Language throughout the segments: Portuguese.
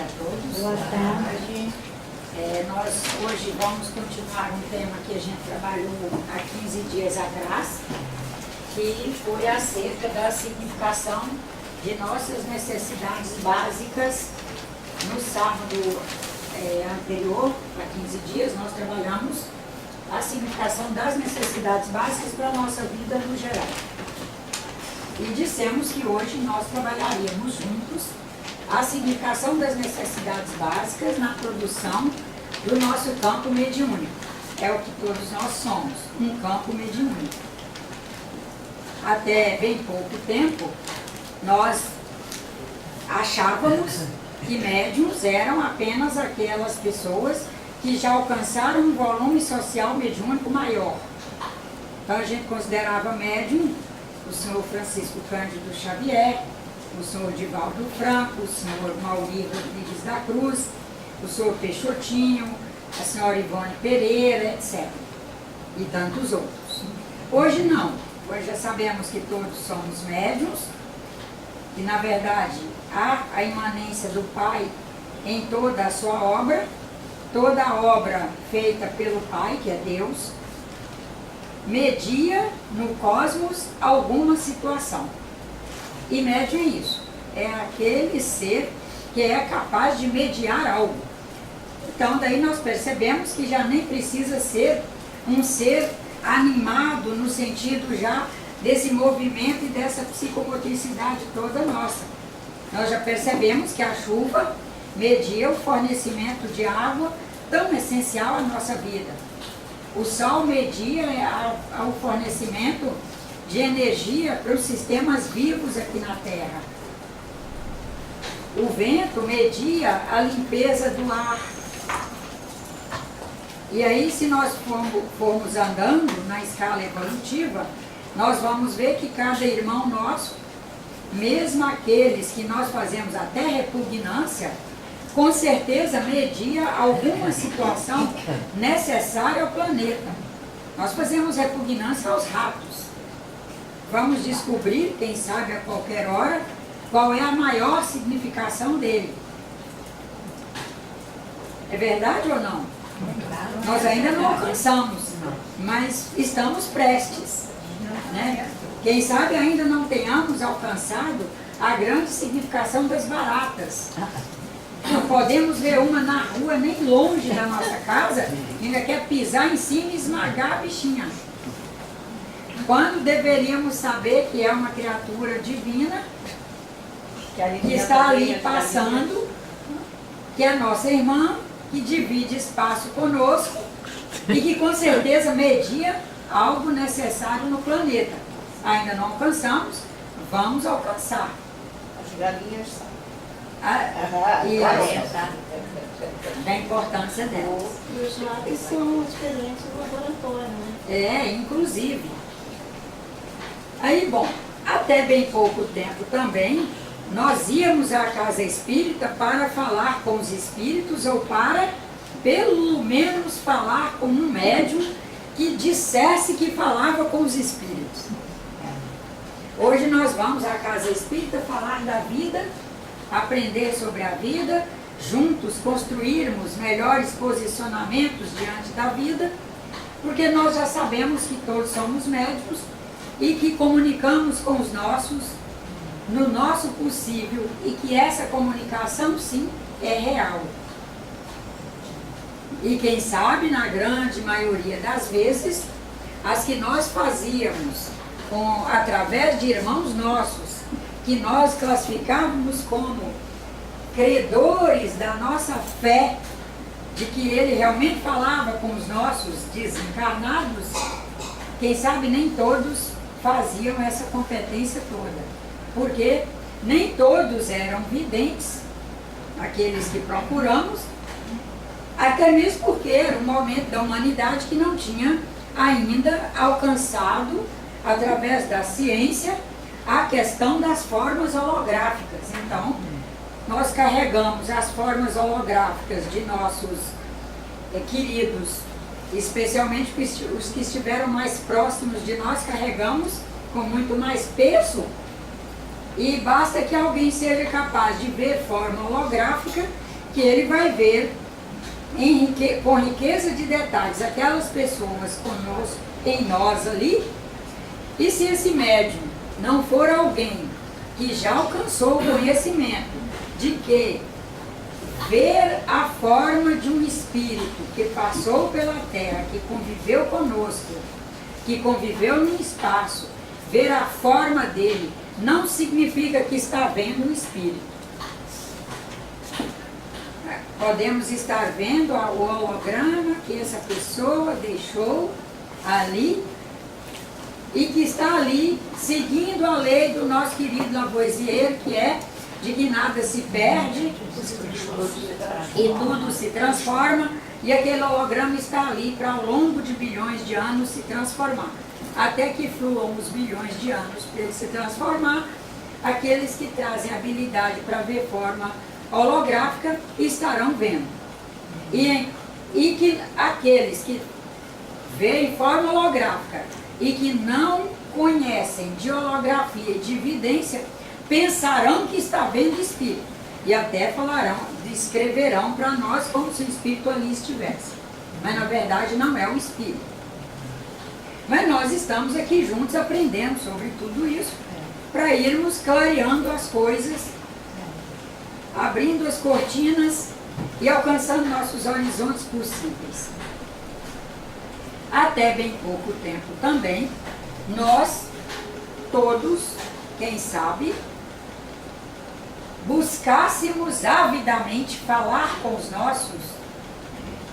a todos. Boa tarde. Nós hoje vamos continuar um tema que a gente trabalhou há 15 dias atrás, que foi acerca da significação de nossas necessidades básicas. No sábado anterior, há 15 dias, nós trabalhamos a significação das necessidades básicas para a nossa vida no geral. E dissemos que hoje nós trabalharíamos juntos a significação das necessidades básicas na produção do nosso campo mediúnico. É o que todos nós somos, um campo mediúnico. Até bem pouco tempo, nós achávamos que médiuns eram apenas aquelas pessoas que já alcançaram um volume social mediúnico maior. Então a gente considerava médium o senhor Francisco Cândido Xavier, o senhor Divaldo Franco, o senhor Mauri Rodrigues da Cruz, o senhor Peixotinho, a senhora Ivone Pereira, etc. E tantos outros. Hoje não. Hoje já sabemos que todos somos médiuns, e na verdade há a imanência do Pai em toda a sua obra, toda a obra feita pelo Pai, que é Deus, media no cosmos alguma situação. E médium é isso, é aquele ser que é capaz de mediar algo. Então daí nós percebemos que já nem precisa ser um ser animado no sentido já desse movimento e dessa psicomotricidade toda nossa. Nós já percebemos que a chuva media o fornecimento de água tão essencial à nossa vida. O sol media o fornecimento de energia para os sistemas vivos aqui na Terra. O vento media a limpeza do ar. E aí, se nós formos andando na escala evolutiva, nós vamos ver que cada irmão nosso, mesmo aqueles que nós fazemos até repugnância, com certeza media alguma situação necessária ao planeta. Nós fazemos repugnância aos ratos. Vamos descobrir, quem sabe a qualquer hora, qual é a maior significação dele. É verdade ou não? Nós ainda não alcançamos, mas estamos prestes. Né? Quem sabe ainda não tenhamos alcançado a grande significação das baratas. Não podemos ver uma na rua, nem longe da nossa casa, ainda quer pisar em cima e esmagar a bichinha. Quando deveríamos saber que é uma criatura divina, que está ali passando, que é nossa irmã, que divide espaço conosco e que com certeza media algo necessário no planeta. Ainda não alcançamos, vamos alcançar. As galinhas da importância delas. E os lábios são experientes no laboratório, né? Inclusive. Aí, bom, até bem pouco tempo também, nós íamos à casa espírita para falar com os espíritos ou para, pelo menos, falar com um médium que dissesse que falava com os espíritos. Hoje nós vamos à casa espírita falar da vida, aprender sobre a vida, juntos construirmos melhores posicionamentos diante da vida, porque nós já sabemos que todos somos médicos e que comunicamos com os nossos no nosso possível e que essa comunicação sim é real. E quem sabe, na grande maioria das vezes, as que nós fazíamos através de irmãos nossos, que nós classificávamos como credores da nossa fé, de que ele realmente falava com os nossos desencarnados, quem sabe nem todos faziam essa competência toda, porque nem todos eram videntes, aqueles que procuramos, até mesmo porque era um momento da humanidade que não tinha ainda alcançado, através da ciência, a questão das formas holográficas. Então, nós carregamos as formas holográficas de nossos queridos, especialmente os que estiveram mais próximos de nós, carregamos com muito mais peso, e basta que alguém seja capaz de ver forma holográfica que ele vai ver com riqueza de detalhes aquelas pessoas conosco, em nós ali, e se esse médium não for alguém que já alcançou o conhecimento de que ver a forma de um espírito que passou pela Terra, que conviveu conosco, que conviveu no espaço, ver a forma dele, não significa que está vendo o espírito. Podemos estar vendo o holograma que essa pessoa deixou ali e que está ali seguindo a lei do nosso querido Lavoisier, que é de que nada se perde e tudo se transforma, e aquele holograma está ali para ao longo de bilhões de anos se transformar. Até que fluam os bilhões de anos para ele se transformar, aqueles que trazem habilidade para ver forma holográfica estarão vendo. E que aqueles que veem forma holográfica e que não conhecem de holografia e de evidência, pensarão que está vendo espírito. E até falarão, descreverão para nós como se o espírito ali estivesse. Mas na verdade não é o espírito. Mas nós estamos aqui juntos aprendendo sobre tudo isso, para irmos clareando as coisas, abrindo as cortinas e alcançando nossos horizontes possíveis. Até bem pouco tempo também, nós todos, quem sabe, buscássemos avidamente falar com os nossos,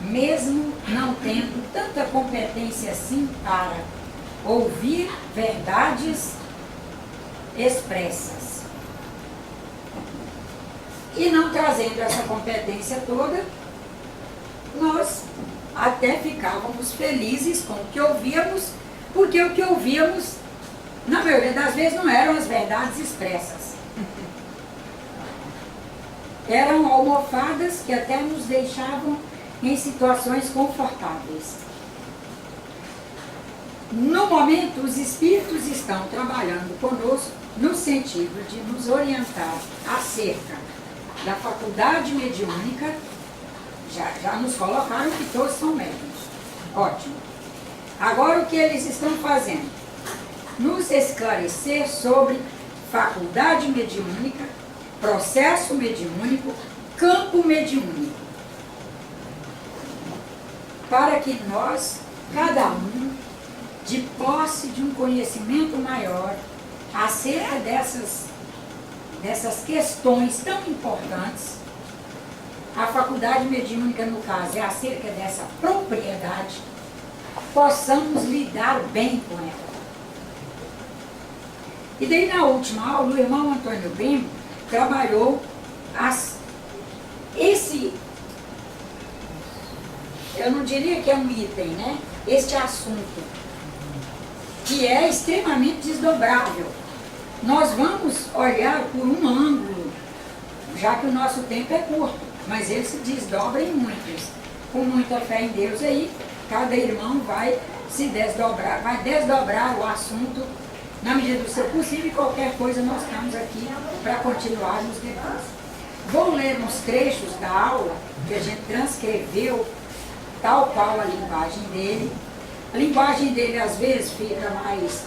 mesmo não tendo tanta competência assim para ouvir verdades expressas. E não trazendo essa competência toda, nós até ficávamos felizes com o que ouvíamos, porque o que ouvíamos, na maioria das vezes, não eram as verdades expressas. Eram almofadas que até nos deixavam em situações confortáveis. No momento, os espíritos estão trabalhando conosco no sentido de nos orientar acerca da faculdade mediúnica. Já nos colocaram que todos são médiuns. Ótimo. Agora o que eles estão fazendo? Nos esclarecer sobre faculdade mediúnica, processo mediúnico, campo mediúnico. Para que nós, cada um, de posse de um conhecimento maior acerca dessas questões tão importantes, a faculdade mediúnica, no caso, é acerca dessa propriedade, possamos lidar bem com ela. E daí, na última aula, o irmão Antônio Brimo trabalhou eu não diria que é um item, né? Este assunto, que é extremamente desdobrável. Nós vamos olhar por um ângulo, já que o nosso tempo é curto, mas ele se desdobra em muitos. Com muita fé em Deus aí, cada irmão vai se desdobrar, vai desdobrar o assunto na medida do seu possível, e qualquer coisa nós estamos aqui para continuarmos depois. Vou ler uns trechos da aula que a gente transcreveu, tal qual a linguagem dele. A linguagem dele às vezes fica mais,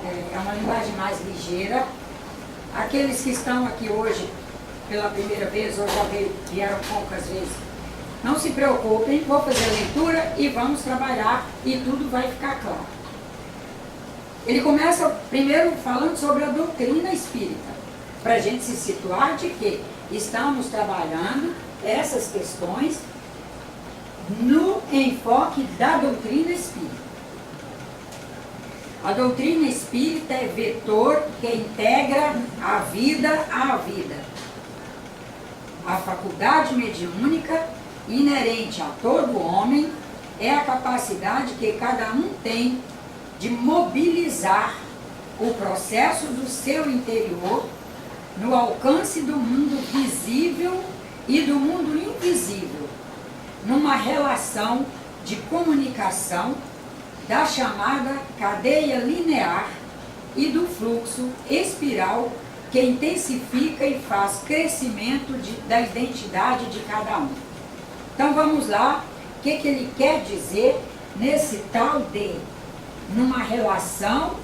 é uma linguagem mais ligeira. Aqueles que estão aqui hoje pela primeira vez, ou já vieram poucas vezes, não se preocupem, vou fazer a leitura e vamos trabalhar e tudo vai ficar claro. Ele começa primeiro falando sobre a doutrina espírita, para a gente se situar de que estamos trabalhando essas questões no enfoque da doutrina espírita. A doutrina espírita é vetor que integra a vida à vida. A faculdade mediúnica, inerente a todo homem, é a capacidade que cada um tem de mobilizar o processo do seu interior no alcance do mundo visível e do mundo invisível, numa relação de comunicação da chamada cadeia linear e do fluxo espiral que intensifica e faz crescimento da identidade de cada um. Então vamos lá, o que ele quer dizer nesse tal de, numa relação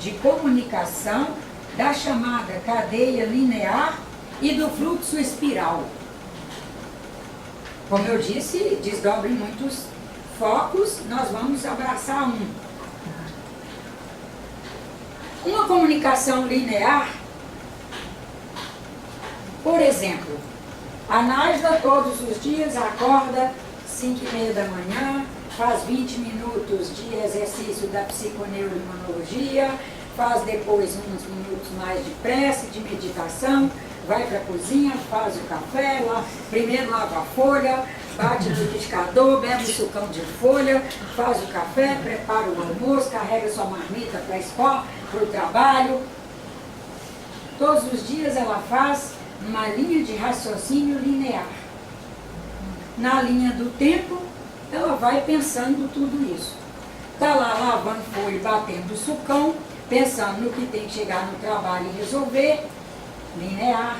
de comunicação da chamada cadeia linear e do fluxo espiral. Como eu disse, desdobra em muitos focos, nós vamos abraçar um. Uma comunicação linear, por exemplo, a Nájila todos os dias acorda 5h30 da manhã, faz 20 minutos de exercício da psiconeuroimunologia, faz depois uns minutos mais de prece, de meditação, vai para a cozinha, faz o café, lá, primeiro lava a folha, bate no liquidificador, bebe o sucão de folha, faz o café, prepara o almoço, carrega sua marmita para a escola, para o trabalho. Todos os dias ela faz uma linha de raciocínio linear. Na linha do tempo, ela vai pensando tudo isso. Está lá lavando folha, batendo o sucão, pensando no que tem que chegar no trabalho e resolver, linear.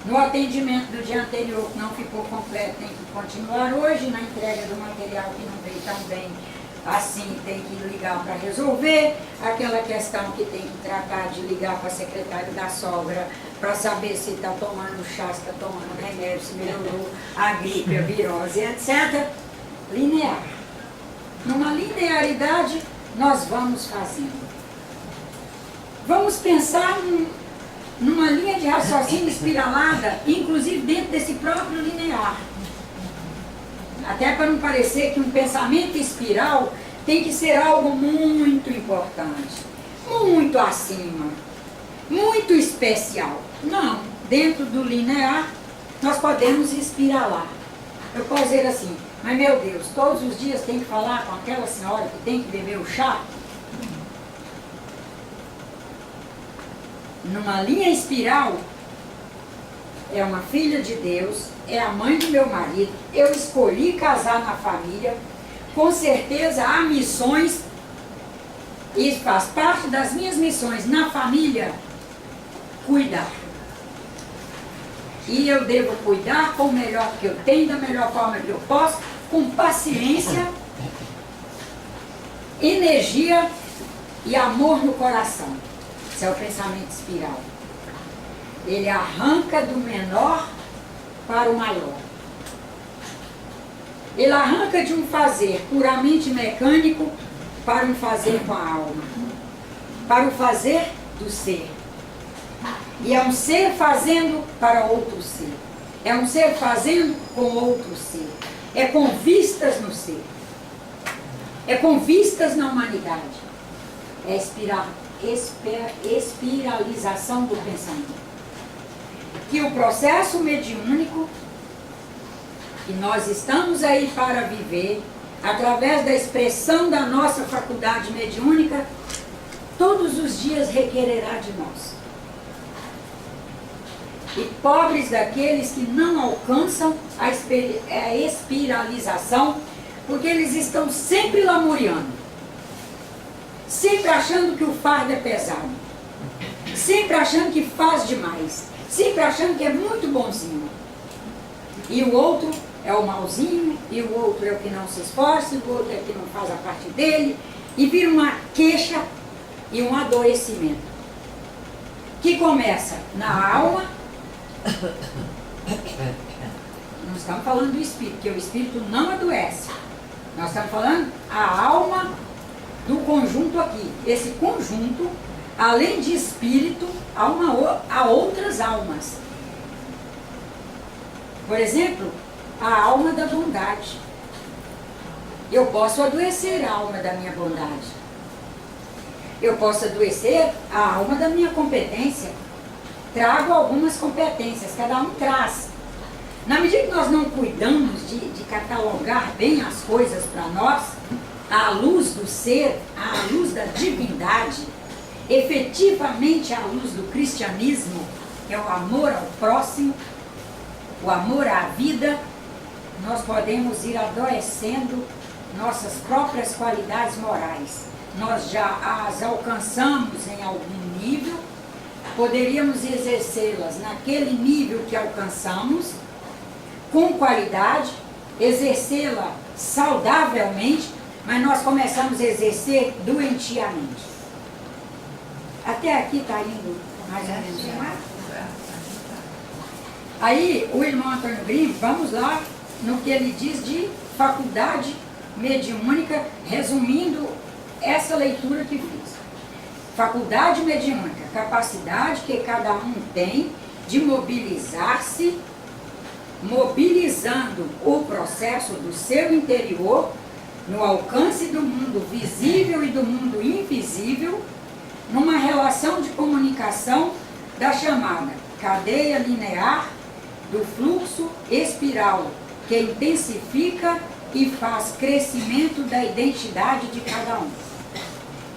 No atendimento do dia anterior, que não ficou completo, tem que continuar hoje. Na entrega do material que não veio tão bem assim, tem que ligar para resolver. Aquela questão que tem que tratar de ligar para a secretária da sogra para saber se está tomando chá, se está tomando remédio, se melhorou a gripe, a virose, etc. Linear. Numa linearidade, nós vamos fazendo. Vamos pensar numa linha de raciocínio espiralada, inclusive dentro desse próprio linear. Até para não parecer que um pensamento espiral tem que ser algo muito importante, muito acima, muito especial. Não, dentro do linear nós podemos espiralar. Eu posso dizer assim, mas meu Deus, todos os dias tem que falar com aquela senhora que tem que beber o chá? Numa linha espiral, é uma filha de Deus, é a mãe do meu marido, eu escolhi casar na família, com certeza há missões, e faz parte das minhas missões na família, cuidar. E eu devo cuidar com o melhor que eu tenho, da melhor forma que eu posso, com paciência, energia e amor no coração. Esse é o pensamento espiral. Ele arranca do menor para o maior. Ele arranca de um fazer puramente mecânico para um fazer com a alma. Para o fazer do ser. E é um ser fazendo para outro ser. É um ser fazendo com outro ser. É com vistas no ser. É com vistas na humanidade. É espiralização do pensamento. Que o processo mediúnico, que nós estamos aí para viver, através da expressão da nossa faculdade mediúnica, todos os dias requererá de nós. E pobres daqueles que não alcançam a espiralização, porque eles estão sempre lamuriando, sempre achando que o fardo é pesado, sempre achando que faz demais, sempre achando que é muito bonzinho. E o outro é o malzinho, e o outro é o que não se esforça, e o outro é o que não faz a parte dele, e vira uma queixa e um adoecimento, que começa na alma. Não estamos falando do espírito, porque o espírito não adoece. Nós estamos falando a alma do conjunto aqui. Esse conjunto, além de espírito, há outras almas. Por exemplo, a alma da bondade. Eu posso adoecer a alma da minha bondade. Eu posso adoecer a alma da minha competência. Trago algumas competências, cada um traz. Na medida que nós não cuidamos de catalogar bem as coisas para nós, à luz do ser, à luz da divindade, efetivamente à luz do cristianismo, que é o amor ao próximo, o amor à vida, nós podemos ir adoecendo nossas próprias qualidades morais. Nós já as alcançamos em algum nível, poderíamos exercê-las naquele nível que alcançamos, com qualidade, exercê-la saudavelmente, mas nós começamos a exercer doentiamente. Até aqui está indo mais ou menos. Aí o irmão Antônio Grimm, vamos lá no que ele diz de faculdade mediúnica, resumindo essa leitura que fiz. Faculdade mediúnica, capacidade que cada um tem de mobilizar-se, mobilizando o processo do seu interior no alcance do mundo visível e do mundo invisível, numa relação de comunicação da chamada cadeia linear do fluxo espiral, que intensifica e faz crescimento da identidade de cada um.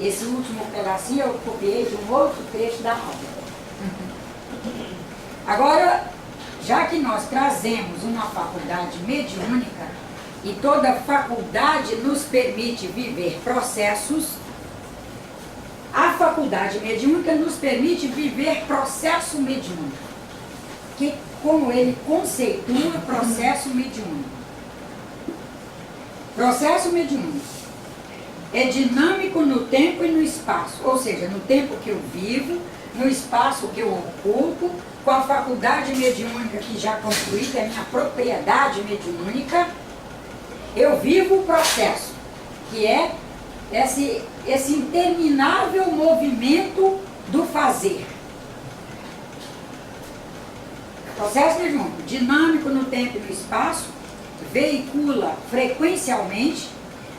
Esse último pedacinho eu copiei de um outro trecho da aula. Agora, já que nós trazemos uma faculdade mediúnica e toda faculdade nos permite viver processos, a faculdade mediúnica nos permite viver processo mediúnico, que como ele conceitua processo mediúnico. Processo mediúnico é dinâmico no tempo e no espaço, ou seja, no tempo que eu vivo, no espaço que eu ocupo, com a faculdade mediúnica que já construída, é a minha propriedade mediúnica, eu vivo o processo, que é esse interminável movimento do fazer. Processo mediúnico, dinâmico no tempo e no espaço, veicula frequencialmente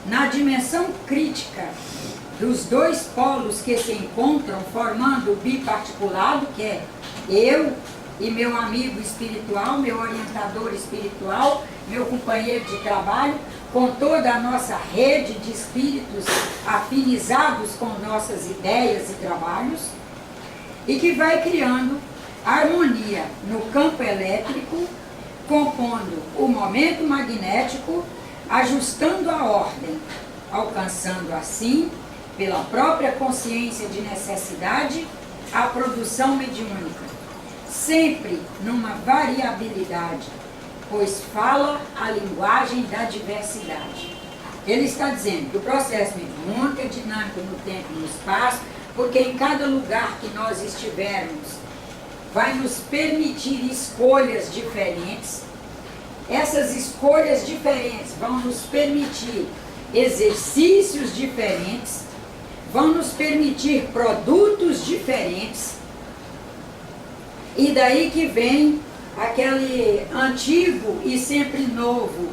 na dimensão crítica dos dois polos que se encontram formando o biparticulado, que é eu e meu amigo espiritual, meu orientador espiritual, meu companheiro de trabalho, com toda a nossa rede de espíritos afinizados com nossas ideias e trabalhos, e que vai criando harmonia no campo elétrico, compondo o momento magnético, ajustando a ordem, alcançando assim, pela própria consciência de necessidade, a produção mediúnica, sempre numa variabilidade, pois fala a linguagem da diversidade. Ele está dizendo que o processo mediúnico é dinâmico no tempo e no espaço, porque em cada lugar que nós estivermos, vai nos permitir escolhas diferentes. Essas escolhas diferentes vão nos permitir exercícios diferentes, vão nos permitir produtos diferentes, e daí que vem aquele antigo e sempre novo,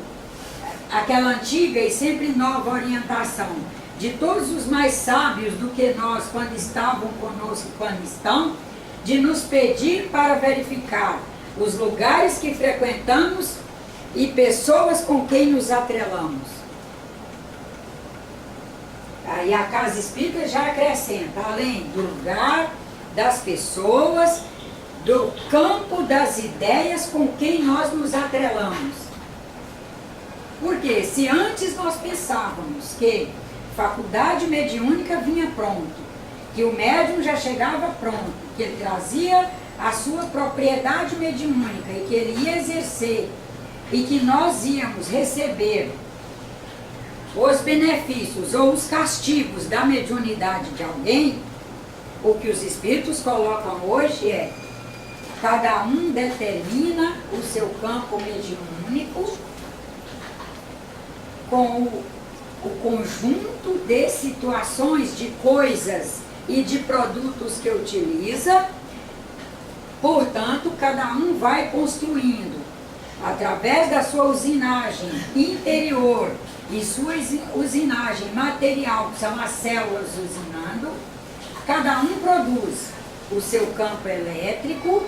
aquela antiga e sempre nova orientação de todos os mais sábios do que nós quando estavam conosco, quando estão, de nos pedir para verificar os lugares que frequentamos e pessoas com quem nos atrelamos. Aí a casa espírita já acrescenta, além do lugar, das pessoas, do campo das ideias com quem nós nos atrelamos. Porque se antes nós pensávamos que faculdade mediúnica vinha pronto, que o médium já chegava pronto, que ele trazia a sua propriedade mediúnica e que ele ia exercer e que nós íamos receber os benefícios ou os castigos da mediunidade de alguém, o que os espíritos colocam hoje é: cada um determina o seu campo mediúnico com o conjunto de situações, de coisas e de produtos que utiliza. Portanto, cada um vai construindo, através da sua usinagem interior e sua usinagem material, que são as células usinando, cada um produz o seu campo elétrico,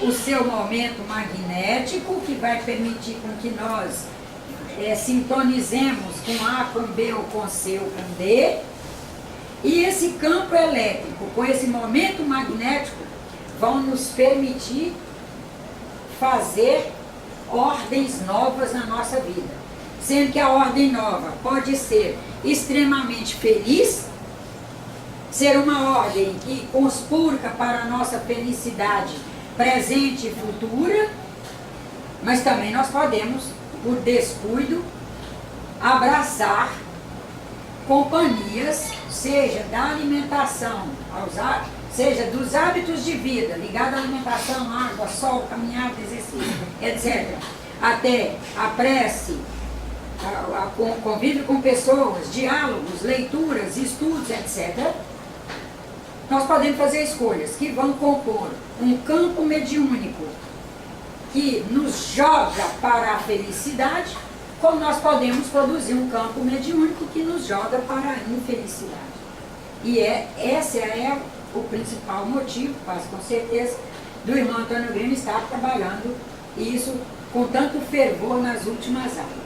o seu momento magnético, que vai permitir com que nós sintonizemos com A, com B ou com C ou com D, e esse campo elétrico, com esse momento magnético, vão nos permitir fazer ordens novas na nossa vida. Sendo que a ordem nova pode ser extremamente feliz, ser uma ordem que conspurca para a nossa felicidade presente e futura, mas também nós podemos, por descuido, abraçar companhias, seja da alimentação, seja dos hábitos de vida, ligado à alimentação, água, sol, caminhada, exercício, etc. Até a prece, convívio com pessoas, diálogos, leituras, estudos, etc. Nós podemos fazer escolhas que vão compor um campo mediúnico que nos joga para a felicidade, como nós podemos produzir um campo mediúnico que nos joga para a infelicidade. E esse é o principal motivo, quase com certeza, do irmão Antônio Grêmio estar trabalhando isso com tanto fervor nas últimas aulas.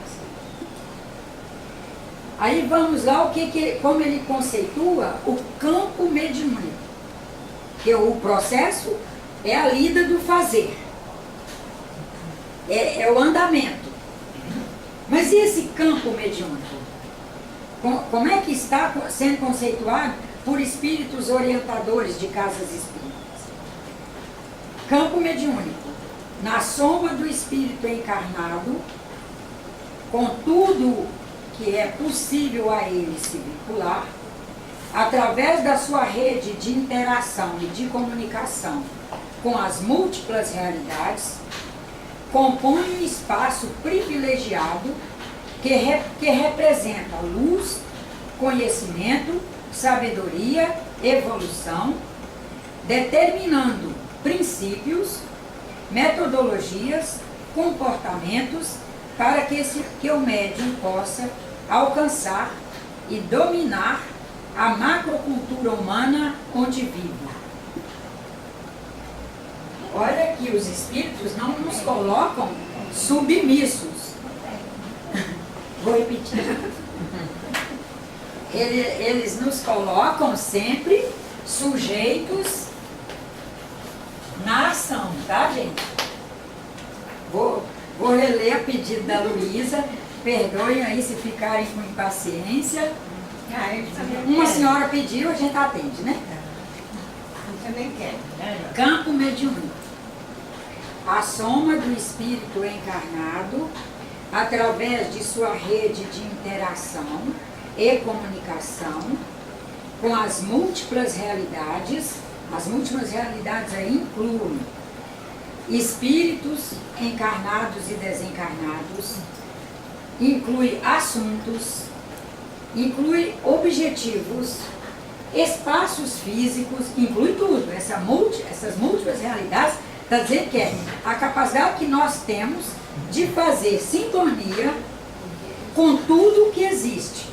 Aí vamos lá, como ele conceitua o campo mediúnico. Que o processo é a lida do fazer. É o andamento. Mas e esse campo mediúnico? Como é que está sendo conceituado por espíritos orientadores de casas espíritas? Campo mediúnico. Na soma do espírito encarnado, com tudo que é possível a ele se vincular, através da sua rede de interação e de comunicação com as múltiplas realidades, compõe um espaço privilegiado que representa luz, conhecimento, sabedoria, evolução, determinando princípios, metodologias, comportamentos para que o médium possa alcançar e dominar a macrocultura humana onde vive. Olha que os espíritos não nos colocam submissos. Vou repetir. Eles nos colocam sempre sujeitos na ação, tá, gente? Vou reler a pedido da Luísa, perdoem aí se ficarem com impaciência. Uma senhora pediu, a gente atende, né? Eu também quero. Campo mediúnico. A soma do espírito encarnado, através de sua rede de interação e comunicação com as múltiplas realidades aí incluem espíritos encarnados e desencarnados, inclui assuntos, inclui objetivos, espaços físicos, inclui tudo. Essas múltiplas realidades, está dizendo que é a capacidade que nós temos de fazer sintonia com tudo que existe.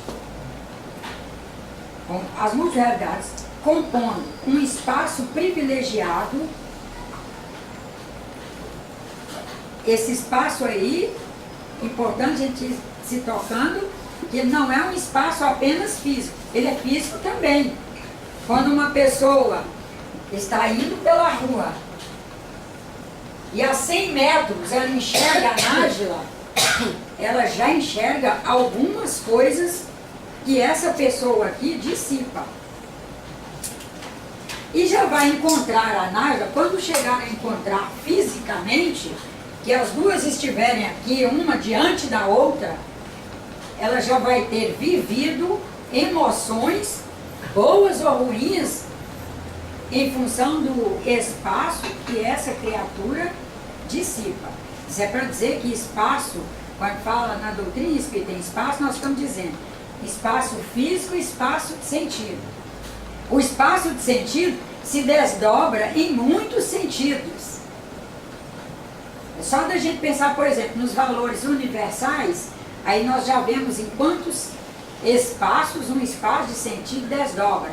As múltiplas realidades compondo um espaço privilegiado. Esse espaço aí, importante a gente se tocando, que ele não é um espaço apenas físico, ele é físico também. Quando uma pessoa está indo pela rua e a 100 metros ela enxerga a Nájila, ela já enxerga algumas coisas que essa pessoa aqui dissipa. E já vai encontrar a Nájila, quando chegar a encontrar fisicamente, que as duas estiverem aqui, uma diante da outra, ela já vai ter vivido emoções, boas ou ruins, em função do espaço que essa criatura dissipa. Isso é para dizer que espaço, quando fala na doutrina espírita em espaço, nós estamos dizendo espaço físico e espaço de sentido. O espaço de sentido se desdobra em muitos sentidos. É só da gente pensar, por exemplo, nos valores universais, aí nós já vemos em quantos espaços um espaço de sentido desdobra.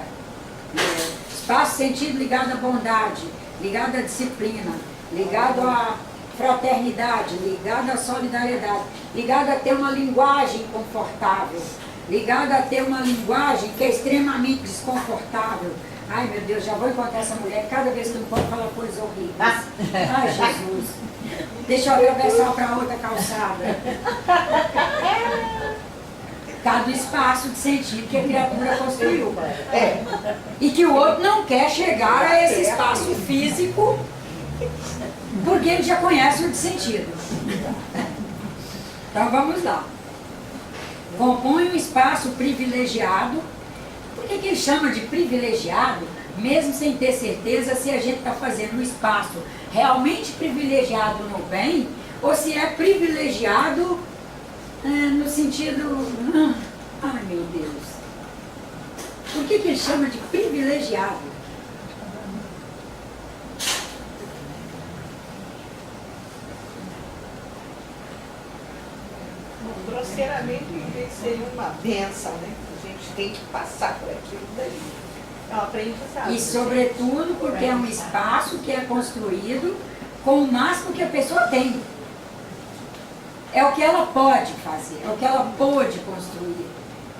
Espaço de sentido ligado à bondade, ligado à disciplina, ligado à fraternidade, ligado à solidariedade, ligado a ter uma linguagem confortável, ligado a ter uma linguagem que é extremamente desconfortável. Ai, meu Deus, já vou encontrar essa mulher, cada vez que eu encontro fala coisas horríveis. Ai, Jesus. Deixa eu atravessar para outra calçada. Cada espaço de sentido que a criatura construiu. E que o outro não quer chegar a esse espaço físico porque ele já conhece o de sentido. Então vamos lá. Compõe um espaço privilegiado. Por que ele chama de privilegiado? Mesmo sem ter certeza se a gente está fazendo um espaço realmente privilegiado no bem, ou se é privilegiado no sentido... ai meu Deus! Por que ele chama de privilegiado? Grosseiramente, seria uma benção, né? A gente tem que passar por aquilo dali. É um aprendizado. E sobretudo porque é um espaço que é construído com o máximo que a pessoa tem. É o que ela pode fazer, é o que ela pôde construir.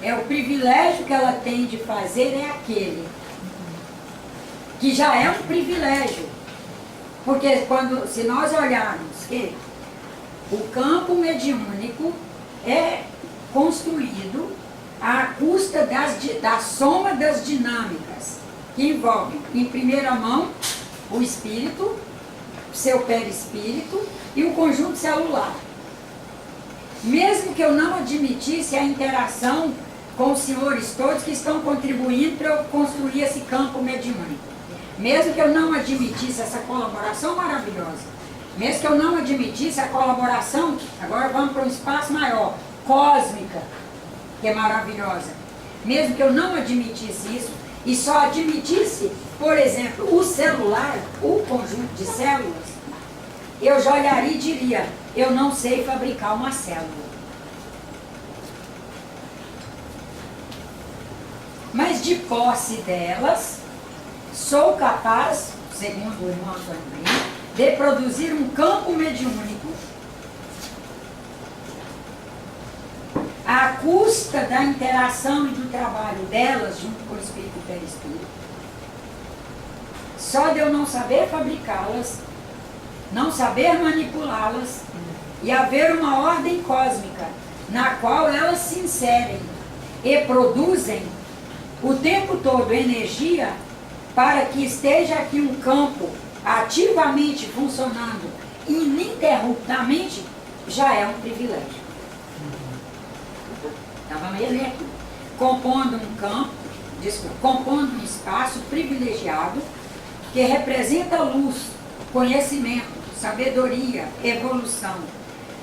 É o privilégio que ela tem de fazer é aquele. Que já é um privilégio. Porque se nós olharmos que o campo mediúnico é construído à custa da soma das dinâmicas, que envolvem, em primeira mão, o espírito, seu perispírito e o conjunto celular. Mesmo que eu não admitisse a interação com os senhores todos que estão contribuindo para eu construir esse campo mediúnico, mesmo que eu não admitisse essa colaboração maravilhosa, mesmo que eu não admitisse a colaboração, agora vamos para um espaço maior, cósmica, que é maravilhosa, mesmo que eu não admitisse isso, e só admitisse, por exemplo, o celular, o conjunto de células, eu já olharia e diria, eu não sei fabricar uma célula. Mas de posse delas, sou capaz, segundo o irmão Antônio Brito, de produzir um campo mediúnico à custa da interação e do trabalho delas junto com o espírito e perispírito. Só de eu não saber fabricá-las, não saber manipulá-las e haver uma ordem cósmica na qual elas se inserem e produzem o tempo todo energia para que esteja aqui um campo ativamente funcionando ininterruptamente, já é um privilégio. Então vamos ler aqui. Compondo um espaço privilegiado que representa luz, conhecimento, sabedoria, evolução,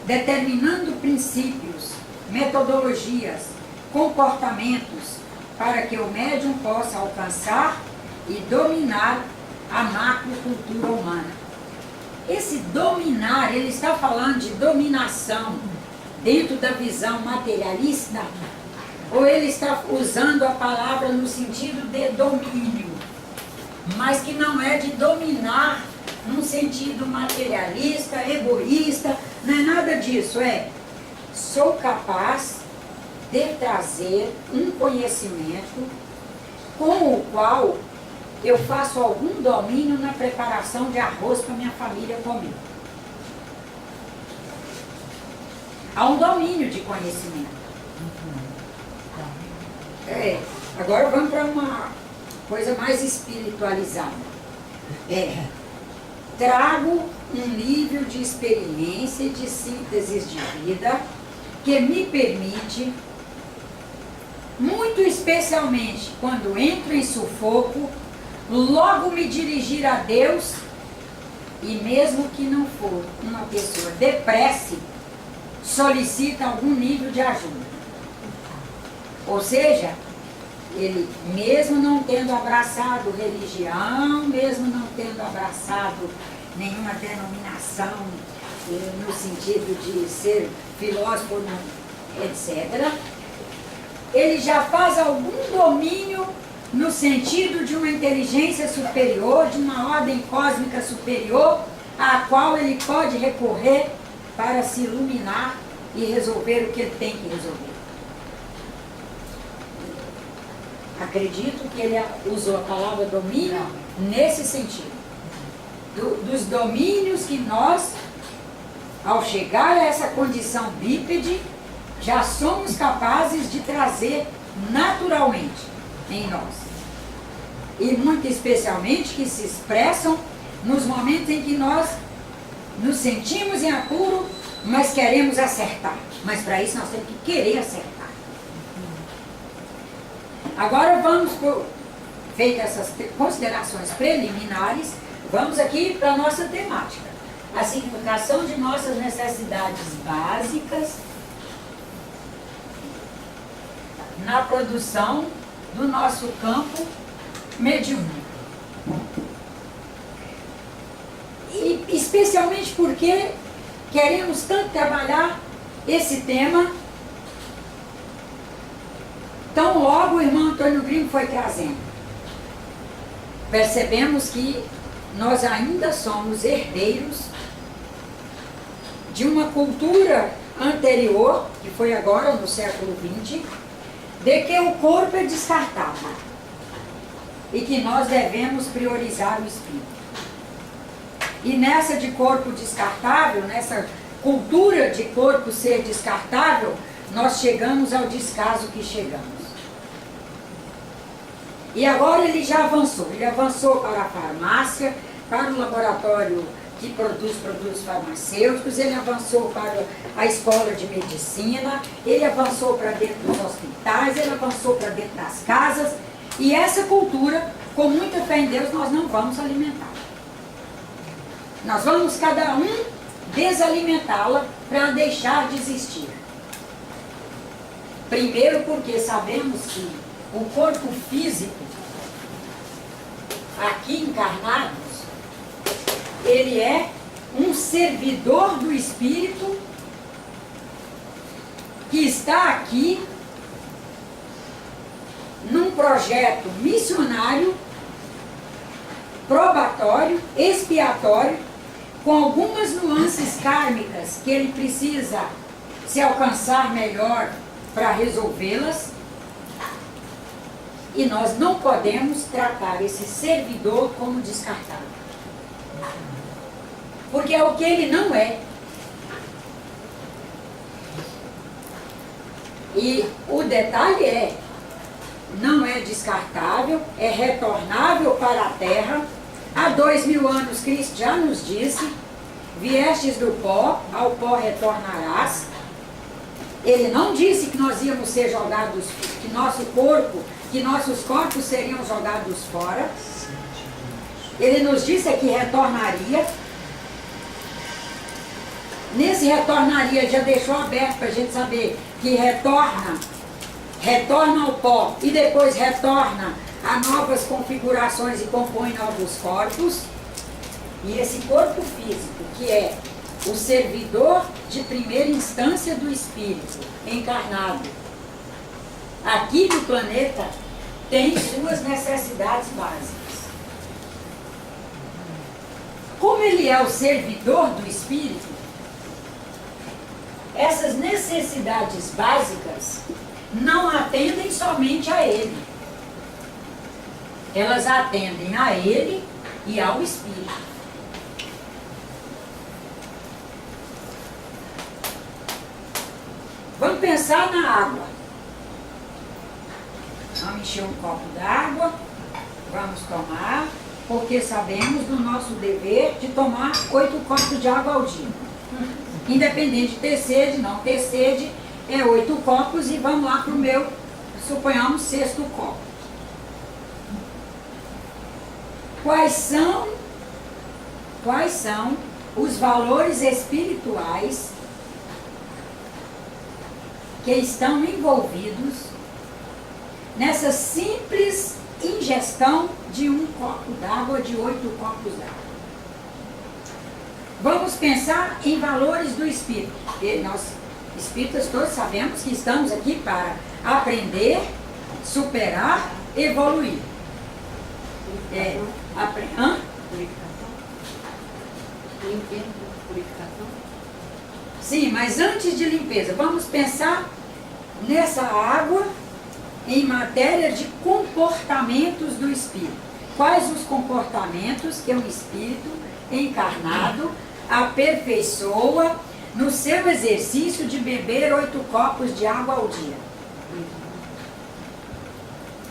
determinando princípios, metodologias, comportamentos para que o médium possa alcançar e dominar a macrocultura humana. Esse dominar, ele está falando de dominação dentro da visão materialista, ou ele está usando a palavra no sentido de domínio, mas que não é de dominar num sentido materialista, egoísta, não é nada disso, sou capaz de trazer um conhecimento com o qual eu faço algum domínio na preparação de arroz para minha família comer. Há um domínio de conhecimento. Agora vamos para uma coisa mais espiritualizada. Trago um nível de experiência e de sínteses de vida que me permite, muito especialmente quando entro em sufoco, logo me dirigir a Deus, e mesmo que não for uma pessoa de prece, solicita algum nível de ajuda. Ou seja, ele mesmo não tendo abraçado religião, mesmo não tendo abraçado nenhuma denominação no sentido de ser filósofo, etc., ele já faz algum domínio no sentido de uma inteligência superior, de uma ordem cósmica superior, à qual ele pode recorrer para se iluminar e resolver o que ele tem que resolver. Acredito que ele usou a palavra domínio nesse sentido. Dos domínios que nós, ao chegar a essa condição bípede, já somos capazes de trazer naturalmente em nós. E muito especialmente que se expressam nos momentos em que nós nos sentimos em apuro, mas queremos acertar. Mas para isso nós temos que querer acertar. Agora vamos, feitas essas considerações preliminares, vamos aqui para a nossa temática. A significação de nossas necessidades básicas na produção do nosso campo mediúnico. E especialmente porque queremos tanto trabalhar esse tema, tão logo o irmão Antônio Gringo foi trazendo. Percebemos que nós ainda somos herdeiros de uma cultura anterior, que foi agora no século XX, de que o corpo é descartável e que nós devemos priorizar o espírito. E nessa de corpo descartável, nessa cultura de corpo ser descartável, nós chegamos ao descaso que chegamos. E agora ele já avançou. Ele avançou para a farmácia, para o laboratório que produz produtos farmacêuticos, ele avançou para a escola de medicina, ele avançou para dentro dos hospitais, ele avançou para dentro das casas. E essa cultura, com muita fé em Deus, nós não vamos alimentar. Nós vamos cada um desalimentá-la para deixar de existir. Primeiro porque sabemos que o corpo físico, aqui encarnados, ele é um servidor do Espírito que está aqui num projeto missionário, probatório, expiatório, com algumas nuances kármicas que ele precisa se alcançar melhor para resolvê-las. E nós não podemos tratar esse servidor como descartável. Porque é o que ele não é. E o detalhe não é descartável, é retornável para a terra. Há 2000 anos Cristo já nos disse, viestes do pó, ao pó retornarás. Ele não disse que nós íamos ser jogados, que nossos corpos seriam jogados fora. Ele nos disse que retornaria. Nesse retornaria, ele já deixou aberto para a gente saber que retorna ao pó e depois retorna a novas configurações e compõe novos corpos. E esse corpo físico, que é o servidor de primeira instância do espírito encarnado, aqui no planeta, tem suas necessidades básicas. Como ele é o servidor do espírito, essas necessidades básicas não atendem somente a ele. Elas atendem a ele e ao espírito. Vamos pensar na água. Vamos encher um copo d'água, vamos tomar, porque sabemos do nosso dever de tomar 8 copos de água ao dia. Independente de ter sede, não ter sede, é 8 copos e vamos lá para o meu, suponhamos, 6º copo. Quais são os valores espirituais que estão envolvidos nessa simples ingestão de um copo d'água, de 8 copos d'água? Vamos pensar em valores do espírito, porque nós, espíritas, todos sabemos que estamos aqui para aprender, superar, evoluir. Purificação? Limpeza, purificação? Sim, mas antes de limpeza, vamos pensar nessa água em matéria de comportamentos do espírito. Quais os comportamentos que um espírito encarnado aperfeiçoa no seu exercício de beber 8 copos de água ao dia?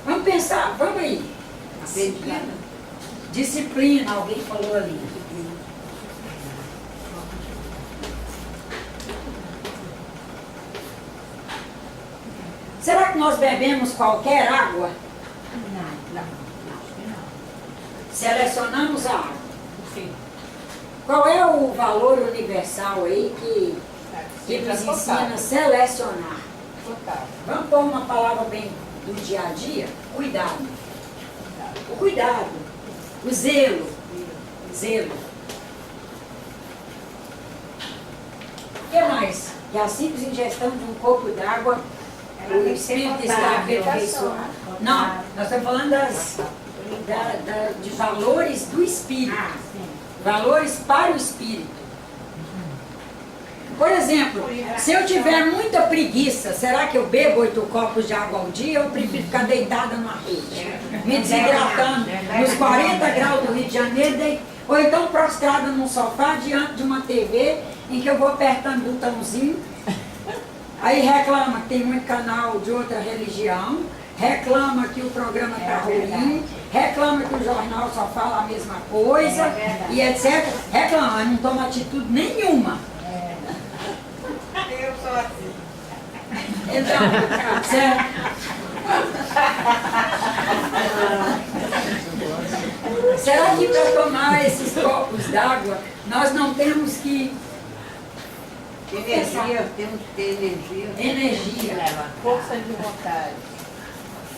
Vamos pensar, vamos aí. Disciplina, alguém falou ali. Será que nós bebemos qualquer água? Não. Selecionamos a água. Sim. Qual é o valor universal aí que nos ensina a selecionar? Total. Vamos pôr uma palavra bem do dia a dia? Cuidado. O cuidado. O zelo. Zelo. O que mais? Que a simples ingestão de um copo d'água, o espírito está aperfeiçoado. Não, nós estamos falando de valores do espírito. Valores para o espírito. Por exemplo, se eu tiver muita preguiça, será que eu bebo 8 copos de água ao dia ou eu prefiro ficar deitada numa rede? Me desidratando nos 40 graus do Rio de Janeiro, ou então prostrada num sofá diante de uma TV em que eu vou apertando o botãozinho. Aí reclama que tem muito canal de outra religião, reclama que o programa está ruim, reclama que o jornal só fala a mesma coisa, e etc. Reclama, mas não toma atitude nenhuma. Eu sou assim. Então, certo? Será que para tomar esses copos d'água, nós não temos que... Energia, temos que ter energia. Energia. Força de vontade.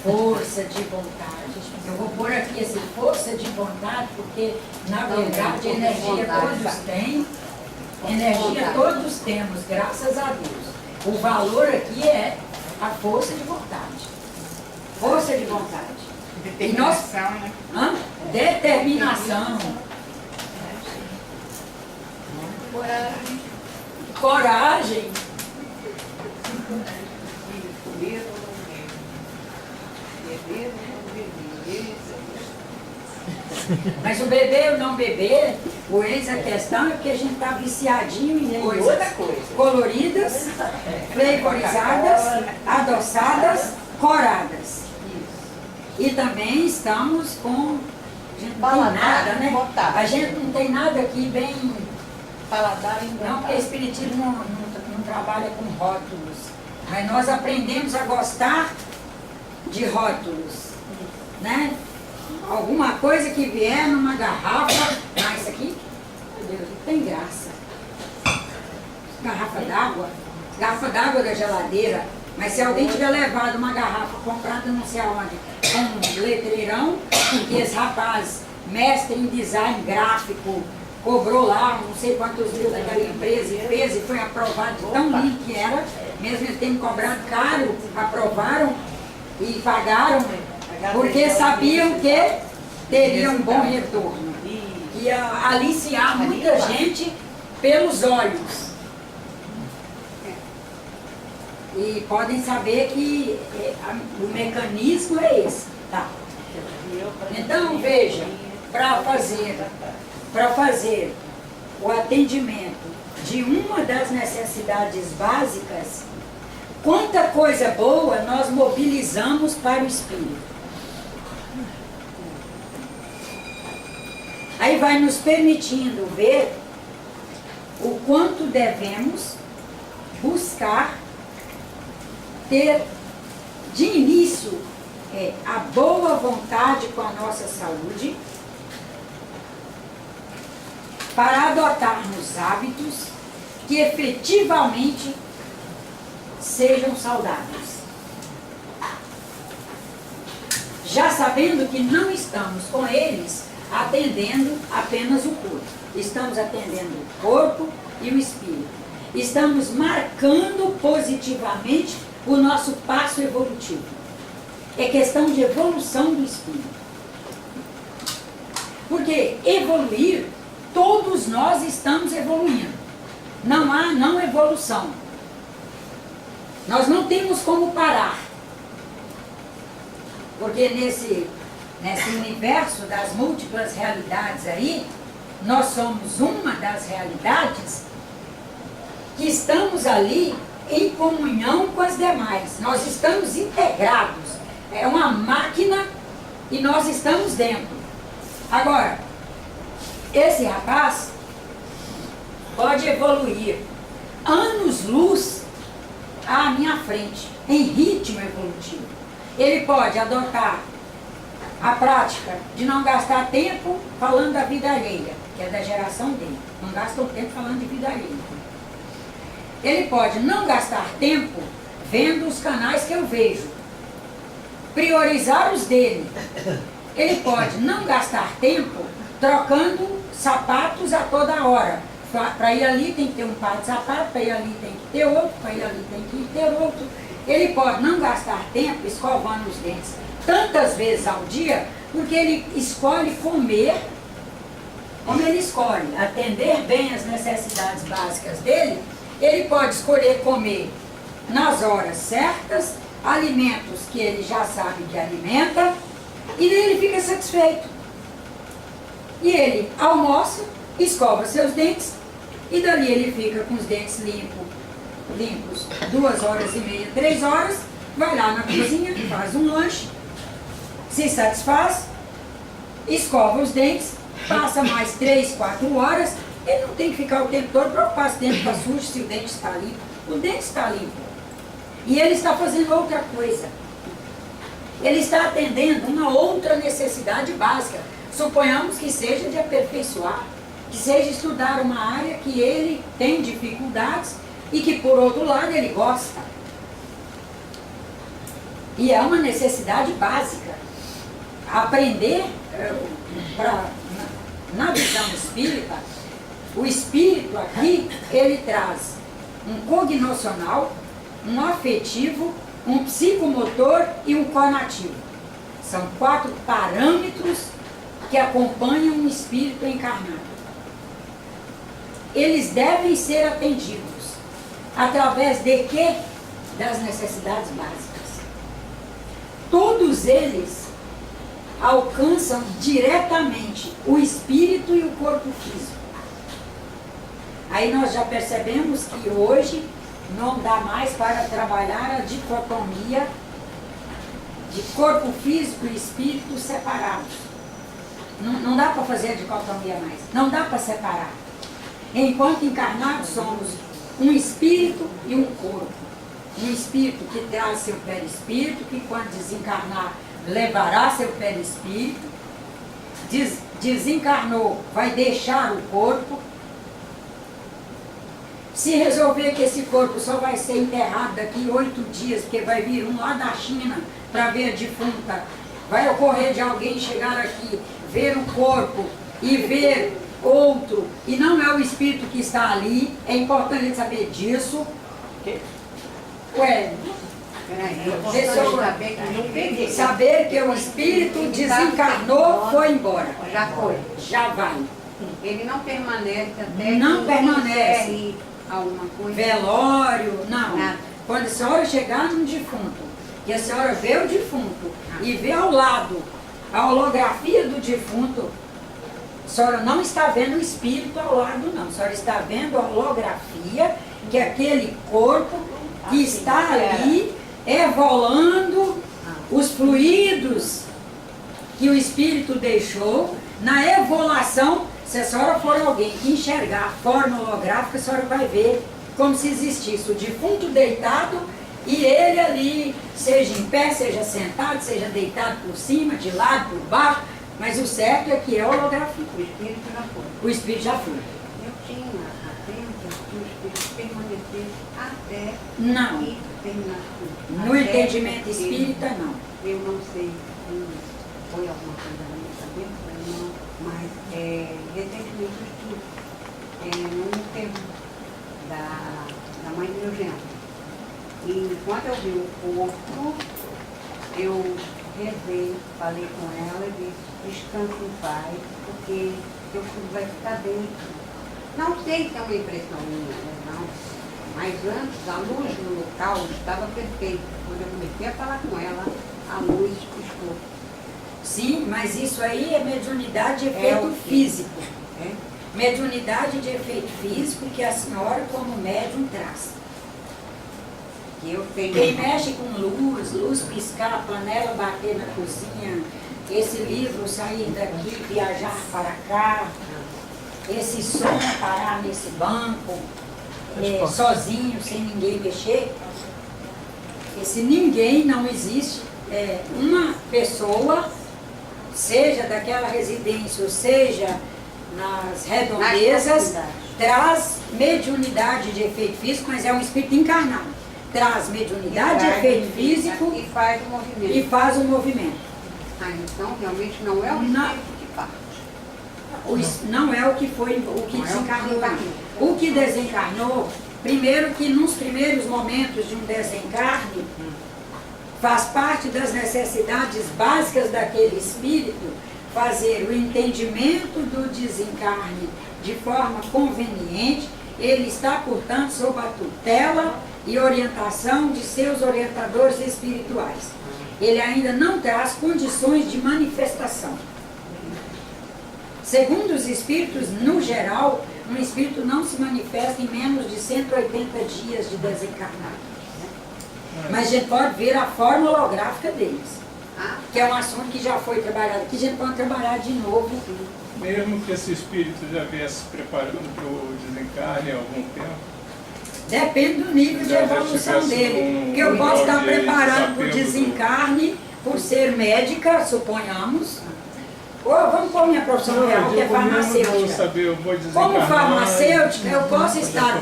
Força de vontade. Eu vou pôr aqui esse força de vontade, porque, na verdade, energia todos têm. Energia todos temos, graças a Deus. O valor aqui é a força de vontade. Força de vontade. Determinação, né? Determinação. Coragem. Coragem. Beber ou não beber. Beber ou não beber. Mas o beber ou não beber, o eis a questão é porque a gente está viciadinho em coisas Outra coisa. coloridas, flavorizadas, adoçadas, coradas. E também estamos com... A gente não tem nada, né? Botado. A gente não tem nada aqui bem... Paladar Não, porque o inventado. Espiritismo não trabalha com rótulos. Mas nós aprendemos a gostar de rótulos, né? Alguma coisa que vier numa garrafa, mas isso aqui, meu Deus, não tem graça. Garrafa d'água da geladeira, mas se alguém tiver levado uma garrafa comprada não sei aonde, com um letreirão, que esse rapaz, mestre em design gráfico, cobrou lá não sei quantos mil daquela empresa e fez e foi aprovado de tão lindo que era, mesmo eles tendo cobrado caro, aprovaram e pagaram, porque sabiam que teria um bom retorno. Ia aliciar muita gente pelos olhos. E podem saber que o mecanismo é esse. Tá. Então, veja, para fazer o atendimento de uma das necessidades básicas, quanta coisa boa nós mobilizamos para o espírito. Aí vai nos permitindo ver o quanto devemos buscar ter de início a boa vontade com a nossa saúde, para adotarmos hábitos que efetivamente sejam saudáveis. Já sabendo que não estamos com eles atendendo apenas o corpo. Estamos atendendo o corpo e o espírito. Estamos marcando positivamente o nosso passo evolutivo. É questão de evolução do espírito. Porque evoluir, todos nós estamos evoluindo. Não há não evolução. Nós não temos como parar. Porque nesse universo das múltiplas realidades aí, nós somos uma das realidades que estamos ali em comunhão com as demais. Nós estamos integrados. É uma máquina e nós estamos dentro. Agora, esse rapaz pode evoluir anos-luz à minha frente, em ritmo evolutivo. Ele pode adotar a prática de não gastar tempo falando da vida alheia, que é da geração dele. Não gasta o tempo falando de vida alheia. Ele pode não gastar tempo vendo os canais que eu vejo, priorizar os dele. Ele pode não gastar tempo trocando sapatos a toda hora. Para ir ali tem que ter um par de sapato, para ir ali tem que ter outro, para ir ali tem que ter outro. Ele pode não gastar tempo escovando os dentes tantas vezes ao dia, porque ele escolhe comer como ele escolhe, atender bem as necessidades básicas dele. Ele pode escolher comer nas horas certas, alimentos que ele já sabe que alimenta, e daí ele fica satisfeito. E ele almoça, escova seus dentes, e dali ele fica com os dentes limpos 2 horas e meia, 3 horas, vai lá na cozinha, faz um lanche, se satisfaz, escova os dentes, passa mais 3, 4 horas, ele não tem que ficar o tempo todo preocupado se o dente está sujo, se o dente está limpo. O dente está limpo. E ele está fazendo outra coisa. Ele está atendendo uma outra necessidade básica. Suponhamos que seja de aperfeiçoar, que seja estudar uma área que ele tem dificuldades e que, por outro lado, ele gosta. E é uma necessidade básica. Aprender, na visão espírita, o espírito aqui, ele traz um cognoscional, um afetivo, um psicomotor e um conativo. São 4 parâmetros que acompanham um espírito encarnado. Eles devem ser atendidos através de quê? Das necessidades básicas. Todos eles alcançam diretamente o espírito e o corpo físico. Aí nós já percebemos que hoje não dá mais para trabalhar a dicotomia de corpo físico e espírito separados. Não dá para fazer a dicotomia mais. Não dá para separar. Enquanto encarnados somos um espírito e um corpo. Um espírito que traz seu perispírito, que quando desencarnar levará seu perispírito. Desencarnou, vai deixar o corpo. Se resolver que esse corpo só vai ser enterrado daqui 8 dias, porque vai vir um lá da China para ver a defunta, vai ocorrer de alguém chegar aqui, ver o corpo e ver outro, e não é o espírito que está ali, é importante saber disso. Ué, saber que o espírito desencarnou, foi embora. Já foi. Já vai. Ele não permanece até Não que permanece. encerre alguma coisa. Velório, não. Nada. Quando a senhora chegar num defunto, e a senhora vê o defunto, e vê ao lado a holografia do defunto, a senhora não está vendo o espírito ao lado, não. A senhora está vendo a holografia, que é aquele corpo que está ali, evolando os fluidos que o espírito deixou. Na evolução, se a senhora for alguém que enxergar a forma holográfica, a senhora vai ver como se existisse o defunto deitado e ele ali, seja em pé, seja sentado, seja deitado por cima, de lado, por baixo, mas o certo é que é holografia. O espírito já foi. O espírito já foi. Eu tinha a crença que o espírito permanecesse até Não. que terminasse tudo. No Até entendimento que espírita, não. Eu não sei se foi alguma coisa na minha cabeça, não, mas recentemente eu estive num enterro da mãe do meu genro. E quando eu vi o corpo, eu rezei, falei com ela e disse, descanse em paz, porque seu filho vai ficar bem. Não sei se é uma impressão minha, não. Mas antes, a luz no local estava perfeita. Quando eu comecei a falar com ela, a luz piscou. Sim, mas isso aí é mediunidade de efeito físico. É? mediunidade de efeito físico que a senhora, como médium, traz. Que eu tenho. Quem mexe com luz piscar, panela bater na cozinha, esse livro sair daqui, viajar para cá, esse som parar nesse banco, sozinho, sem ninguém mexer, esse ninguém não existe. Uma pessoa, seja daquela residência, ou seja nas redondezas, traz mediunidade de efeito físico, mas é um espírito encarnado. Traz mediunidade de efeito físico e faz o movimento. e faz o movimento. Então realmente não é o espírito que parte. Não é o que foi, o que desencarnou. O que desencarnou, primeiro que nos primeiros momentos de um desencarne, faz parte das necessidades básicas daquele espírito fazer o entendimento do desencarne de forma conveniente. Ele está, portanto, sob a tutela e orientação de seus orientadores espirituais. Ele ainda não traz condições de manifestação. Segundo os espíritos, no geral, um espírito não se manifesta em menos de 180 dias de desencarnado. Mas a gente pode ver a forma holográfica deles, que é um assunto que já foi trabalhado aqui, a gente pode trabalhar de novo. Mesmo que esse espírito já viesse se preparando para o desencarne há algum tempo? Depende do nível de evolução dele. Porque eu posso estar preparando para o desencarne por ser médica, suponhamos. Ou vamos pôr minha profissão real, que é farmacêutica. Como farmacêutica, eu posso estar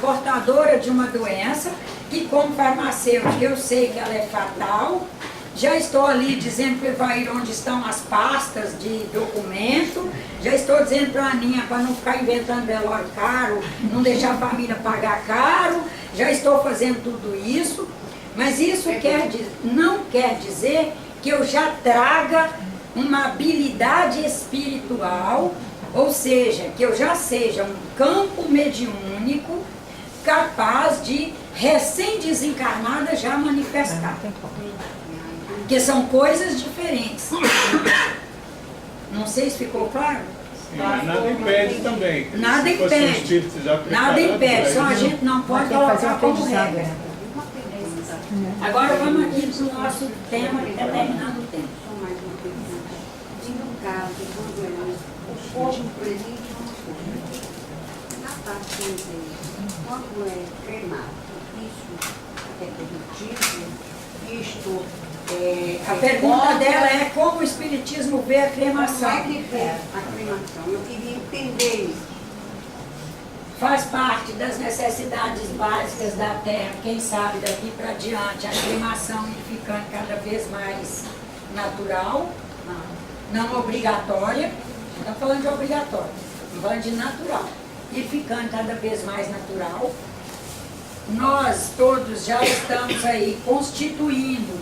portadora de uma doença, que como farmacêutica eu sei que ela é fatal. Já estou ali dizendo que vai ir onde estão as pastas de documento. Já estou dizendo para a Aninha para não ficar inventando velório caro, não deixar a família pagar caro. Já estou fazendo tudo isso. Mas isso não quer dizer que eu já traga uma habilidade espiritual, ou seja, que eu já seja um campo mediúnico capaz de, recém-desencarnada, já manifestar. Porque são coisas diferentes. Não sei se ficou claro? Sim, mas nada impede também. Nada impede. Nada impede, só a gente não pode colocar como regra. Agora vamos aqui para o nosso tema, que está terminando o tempo. Só mais uma pergunta. E no caso, quando o corpo presente uma coisa, a partir dele, quando é cremado, isso é permitido? Isto A pergunta dela é como o Espiritismo vê a Como cremação. é que vê a cremação? Eu queria entender isso. Faz parte das necessidades básicas da Terra. Quem sabe daqui para diante a cremação ir ficando cada vez mais natural, não obrigatória. Não estou falando de obrigatória, estou falando de natural. Ir ficando cada vez mais natural. Nós todos já estamos aí constituindo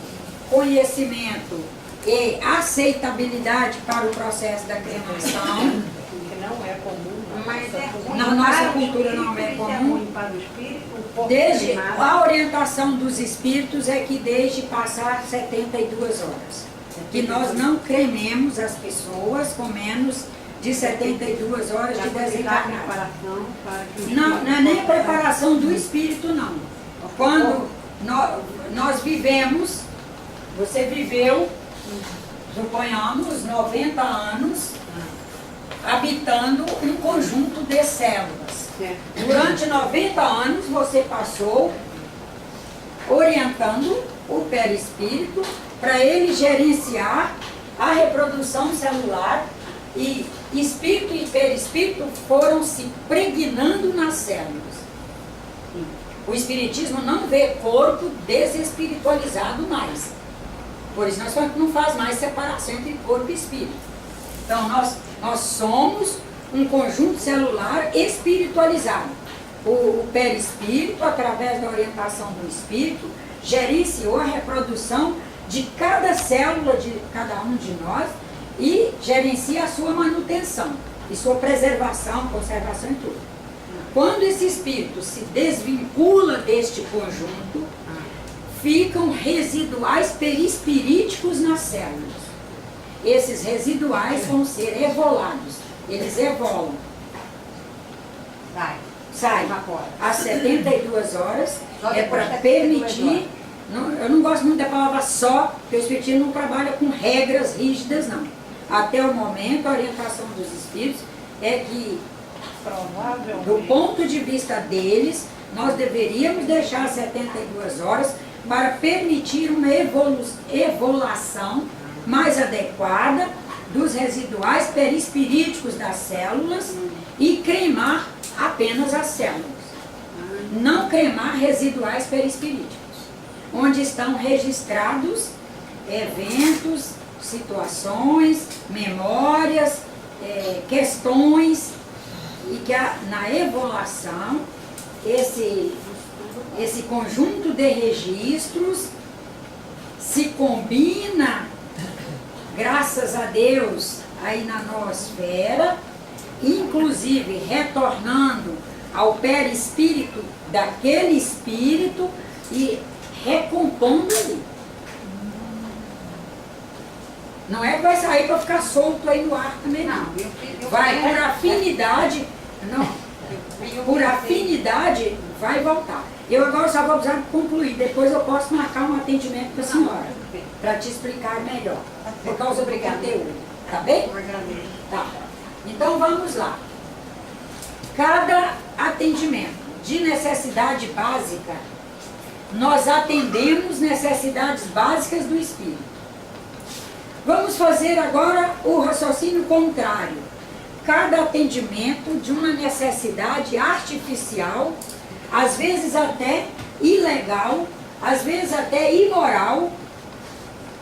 conhecimento e aceitabilidade para o processo da cremação. Que não é comum. Mas é ruim Na nossa para o cultura espírito, não é isso comum. ruim para o espírito, o corpo Desde cremado. a orientação dos espíritos é que desde passar 72 horas, que nós não crememos as pessoas com menos de 72 horas de desencarnado. Preparação para que Não é nem a preparação do espírito, não. Quando nós vivemos, você viveu, suponhamos, 90 anos, habitando um conjunto de células. Durante 90 anos você passou orientando o perispírito para ele gerenciar a reprodução celular, e espírito e perispírito foram se pregnando nas células. O espiritismo não vê corpo desespiritualizado mais. Por isso nós não faz mais separação entre corpo e espírito. Então nós somos um conjunto celular espiritualizado. O perispírito, através da orientação do espírito, gerenciou a reprodução de cada célula de cada um de nós e gerencia a sua manutenção, e sua preservação, conservação e tudo. Quando esse espírito se desvincula deste conjunto, ficam residuais perispiríticos nas células. esses residuais vão ser evolados. Eles evolam. Sai Evapora. às 72 horas, Só é depois para de 72 permitir. Eu não gosto muito da palavra só, porque o Espiritismo não trabalha com regras rígidas, não. Até o momento, a orientação dos Espíritos é que, Provavelmente. do ponto de vista deles, nós deveríamos deixar 72 horas para permitir uma evolução mais adequada dos residuais perispiríticos das células e cremar apenas as células. Não cremar residuais perispiríticos, onde estão registrados eventos, situações, memórias, questões, e que na evolução esse conjunto de registros se combina, graças a Deus, aí na noosfera, inclusive retornando ao perispírito daquele espírito e recompondo ali. Não é que vai sair para ficar solto aí no ar também, não. Vai por afinidade, por afinidade vai voltar. Eu agora só vou precisar concluir, depois eu posso marcar um atendimento para a senhora, para te explicar melhor, por causa do conteúdo. Tá bem? Tá. Então vamos lá. Cada atendimento de necessidade básica, nós atendemos necessidades básicas do espírito. Vamos fazer agora o raciocínio contrário. Cada atendimento de uma necessidade artificial, às vezes até ilegal, às vezes até imoral.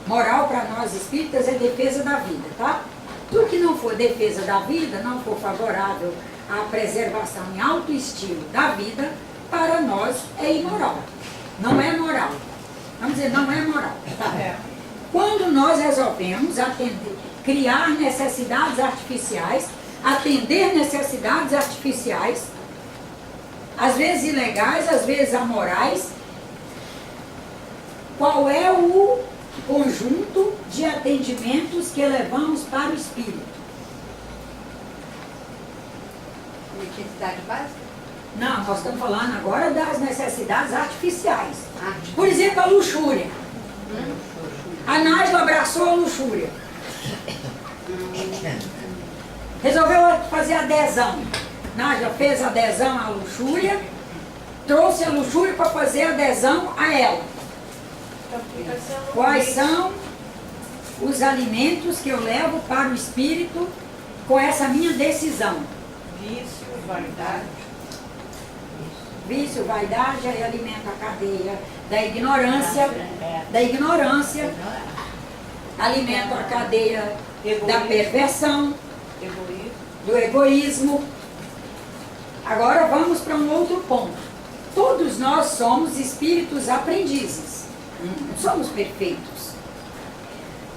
Moral para nós espíritas é defesa da vida, tá? Tudo que não for defesa da vida, não for favorável à preservação em alto estilo da vida, para nós é imoral. Não é moral. Vamos dizer, não é moral. Tá? Quando nós resolvemos atender, criar necessidades artificiais, atender necessidades artificiais, às vezes ilegais, às vezes amorais, qual é o conjunto de atendimentos que levamos para o espírito? Necessidade básica? Não, nós estamos falando agora das necessidades artificiais. Por exemplo, a luxúria. A Nájila abraçou a luxúria. Resolveu fazer adesão. Nájila fez adesão à luxúria, trouxe a luxúria para fazer adesão a ela. Quais são os alimentos que eu levo para o espírito com essa minha decisão? Vício, vaidade. Vício, vaidade, aí alimenta a cadeia da ignorância, alimenta a cadeia da perversão, do egoísmo. Agora vamos para um outro ponto. Todos nós somos espíritos aprendizes, não somos perfeitos.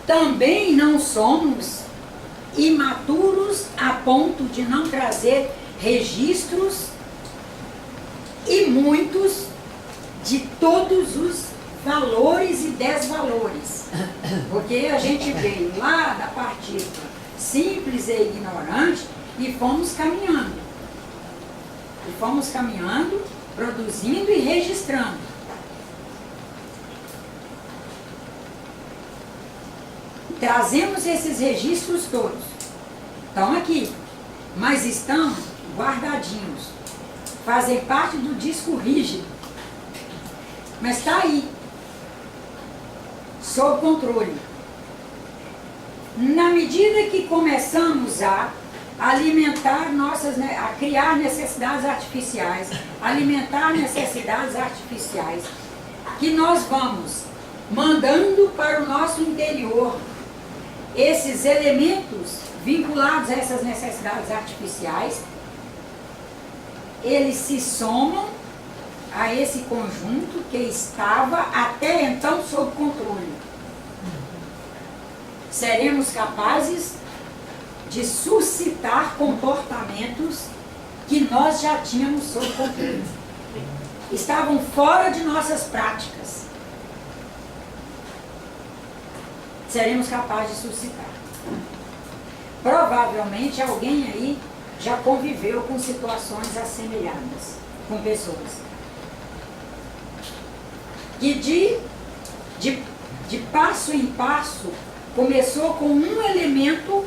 Também não somos imaturos a ponto de não trazer registros e muitos de todos os valores e desvalores. Porque a gente veio lá da partícula simples e ignorante e fomos caminhando. E fomos caminhando, produzindo e registrando. Trazemos esses registros todos. Estão aqui, mas estão guardadinhos. Fazem parte do disco rígido. Mas está aí, sob controle. Na medida que começamos a alimentar a criar necessidades artificiais, alimentar necessidades artificiais, que nós vamos mandando para o nosso interior esses elementos vinculados a essas necessidades artificiais, eles se somam a esse conjunto que estava até então sob controle. Seremos capazes de suscitar comportamentos que nós já tínhamos sob controle. Estavam fora de nossas práticas. Seremos capazes de suscitar. Provavelmente alguém aí já conviveu com situações assemelhadas, com pessoas. Que de passo em passo começou com um elemento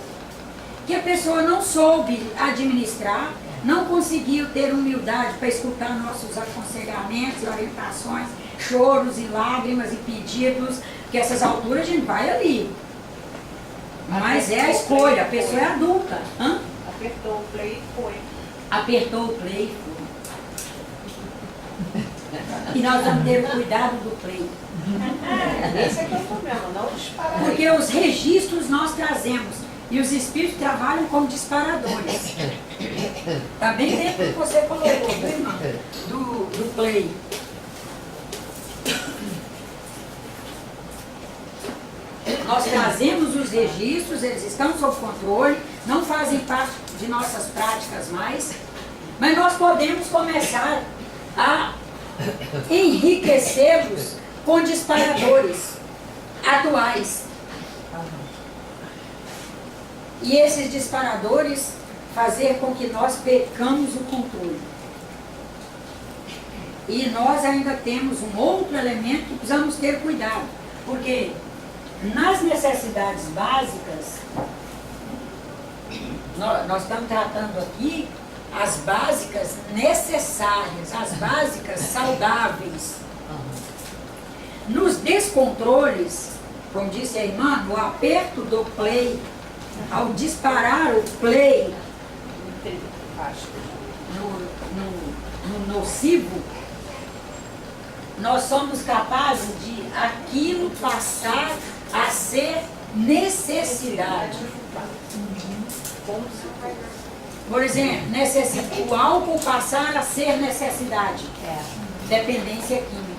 que a pessoa não soube administrar, não conseguiu ter humildade para escutar nossos aconselhamentos, orientações, choros e lágrimas e pedidos, que essas alturas a gente vai ali. Mas é a escolha, a pessoa é adulta. Hã? Apertou o play e foi. Apertou o play e foi. E nós vamos ter o cuidado do play. Esse é que é o problema, não disparar. Porque os registros nós trazemos e os espíritos trabalham como disparadores. Está bem dentro do que você colocou, irmão, do play. Nós trazemos os registros, eles estão sob controle, não fazem parte de nossas práticas mais, mas nós podemos começar a enriquecê-los com disparadores atuais. E esses disparadores fazer com que nós percamos o controle. E nós ainda temos um outro elemento que precisamos ter cuidado, porque nas necessidades básicas, nós estamos tratando aqui as básicas necessárias, as básicas saudáveis. Nos descontroles, como disse a irmã, no aperto do play, ao disparar o play no nocivo, nós somos capazes de aquilo passar a ser necessidade. Por exemplo, o álcool passar a ser necessidade. Dependência química.